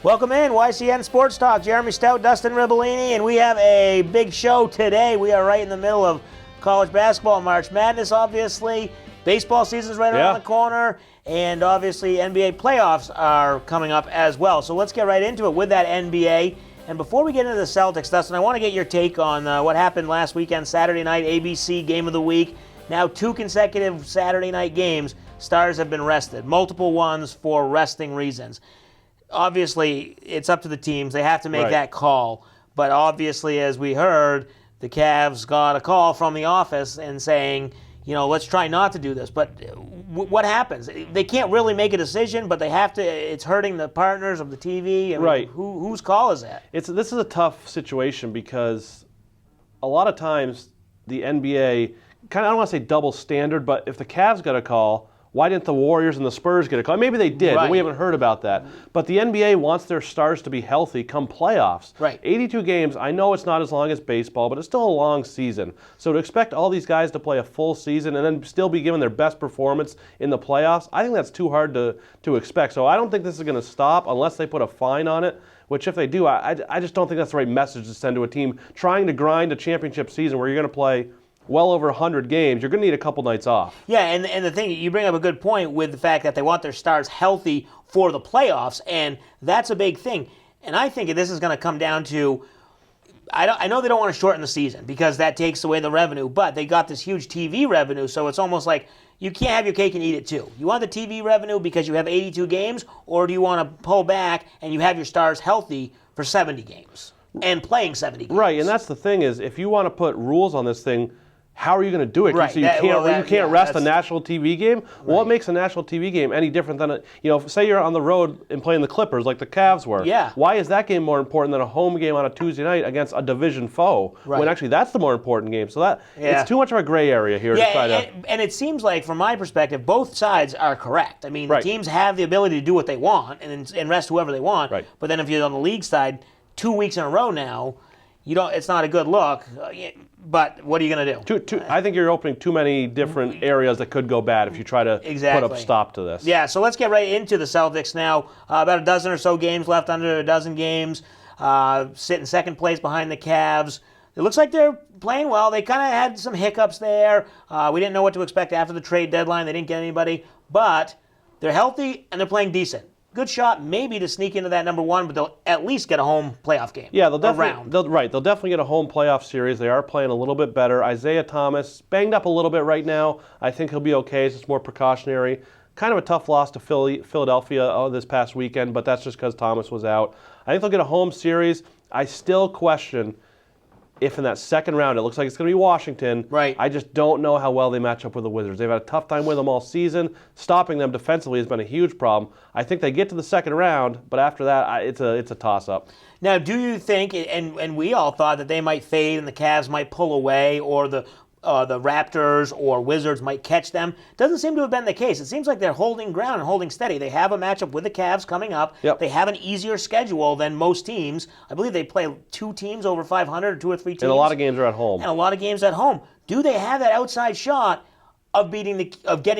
Welcome in, YCN Sports Talk. Jeremy Stout, Dustin Ribellini, and we have a big show today. We are right in the middle of college basketball, March Madness, obviously. Baseball season's right around the corner, and obviously NBA playoffs are coming up as well. So let's get right into it with that NBA. And before we get into the Celtics, Dustin, I want to get your take on what happened last weekend, Saturday night, ABC Game of the Week. Now 2 consecutive Saturday night games, stars have been rested, multiple ones for resting reasons. Obviously, it's up to the teams. They have to make that call. But obviously, as we heard, the Cavs got a call from the office and saying, you know, let's try not to do this. But what happens? They can't really make a decision, but they have to. It's hurting the partners of the TV. I mean, whose call is that? This is a tough situation because a lot of times the NBA kind of, I don't want to say double standard, but if the Cavs got a call, why didn't the Warriors and the Spurs get a call? Maybe they did, but we haven't heard about that. But the NBA wants their stars to be healthy come playoffs. 82 games, I know it's not as long as baseball, but it's still a long season. So to expect all these guys to play a full season and then still be given their best performance in the playoffs, I think that's too hard to expect. So I don't think this is going to stop unless they put a fine on it, which if they do, I just don't think that's the right message to send to a team trying to grind a championship season where you're going to play well over 100 games, you're going to need a couple nights off. Yeah, and the thing, you bring up a good point with the fact that they want their stars healthy for the playoffs, and that's a big thing. And I think this is going to come down to, I know they don't want to shorten the season because that takes away the revenue, but they got this huge TV revenue, so it's almost like you can't have your cake and eat it too. You want the TV revenue because you have 82 games, or do you want to pull back and you have your stars healthy for 70 games and playing 70 games? Right, and that's the thing is, if you want to put rules on this thing, how are you going to do it? So you can't rest a national TV game? Well, what makes a national TV game any different than say you're on the road and playing the Clippers like the Cavs were. Why is that game more important than a home game on a Tuesday night against a division foe? When actually that's the more important game. So it's too much of a gray area here to try to. And it seems like, from my perspective, both sides are correct. I mean, the teams have the ability to do what they want and rest whoever they want. But then if you're on the league side, 2 weeks in a row now, it's not a good look. But what are you going to do? I think you're opening too many different areas that could go bad if you try to put a stop to this. Yeah, so let's get right into the Celtics now. About a dozen or so games left, under a dozen games. Sit in second place behind the Cavs. It looks like they're playing well. They kind of had some hiccups there. We didn't know what to expect after the trade deadline. They didn't get anybody. But they're healthy and they're playing decent. Good shot maybe to sneak into that number one, but they'll at least get a home playoff game. Yeah, they'll definitely get a home playoff series. They are playing a little bit better. Isaiah Thomas, banged up a little bit right now. I think he'll be okay. It's just more precautionary. Kind of a tough loss to Philadelphia this past weekend, but that's just because Thomas was out. I think they'll get a home series. I still question if in that second round, it looks like it's going to be Washington. I just don't know how well they match up with the Wizards. They've had a tough time with them all season. Stopping them defensively has been a huge problem. I think they get to the second round, but after that, it's a toss-up. Now, do you think, and we all thought that they might fade and the Cavs might pull away, or the Raptors or Wizards might catch them? Doesn't seem to have been the case. It seems like they're holding ground and holding steady. They have a matchup with the Cavs coming up. They have an easier schedule than most teams. I believe they play 2 teams over 500, or 2 or 3 teams. And a lot of games are at home. And a lot of games at home. Do they have that outside shot of getting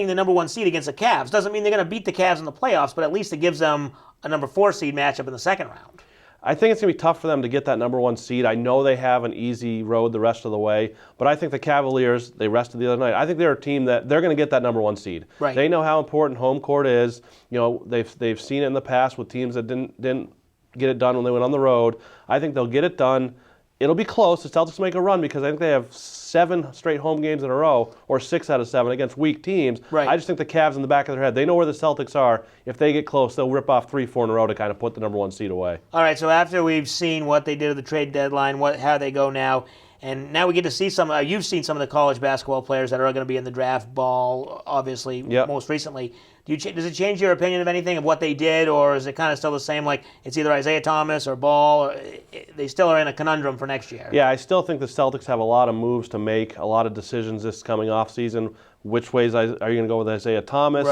the number 1 seed against the Cavs? Doesn't mean they're going to beat the Cavs in the playoffs, but at least it gives them a number 4 seed matchup in the second round. I think it's going to be tough for them to get that number 1 seed. I know they have an easy road the rest of the way, but I think the Cavaliers, they rested the other night. I think they're a team that they're going to get that number 1 seed. They know how important home court is. They've seen it in the past with teams that didn't get it done when they went on the road. I think they'll get it done. It'll be close. The Celtics make a run because I think they have 7 straight home games in a row, or 6 out of 7 against weak teams. I just think the Cavs in the back of their head, they know where the Celtics are. If they get close, they'll rip off 3-4 in a row to kind of put the number 1 seed away. All right, so after we've seen what they did at the trade deadline, how they go now, and now we get to see you've seen some of the college basketball players that are going to be in the draft ball, obviously, most recently. Does it change your opinion of anything of what they did, or is it kind of still the same, like it's either Isaiah Thomas or Ball, or they still are in a conundrum for next year? Yeah, I still think the Celtics have a lot of moves to make, a lot of decisions this coming off season. Which ways are you going to go with Isaiah Thomas?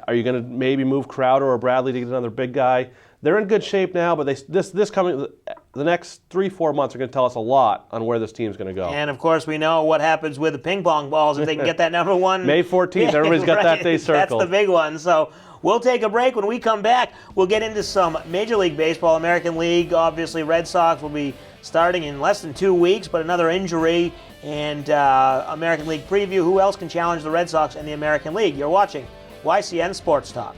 Are you going to maybe move Crowder or Bradley to get another big guy? They're in good shape now, but this coming the next 3-4 months are going to tell us a lot on where this team's going to go. And, of course, we know what happens with the ping pong balls if they can get that number one. May 14th, everybody's got that day circled. That's the big one. So we'll take a break. When we come back, we'll get into some Major League Baseball, American League. Obviously, Red Sox will be starting in less than 2 weeks, but another injury. And American League preview. Who else can challenge the Red Sox in the American League? You're watching YCN Sports Talk.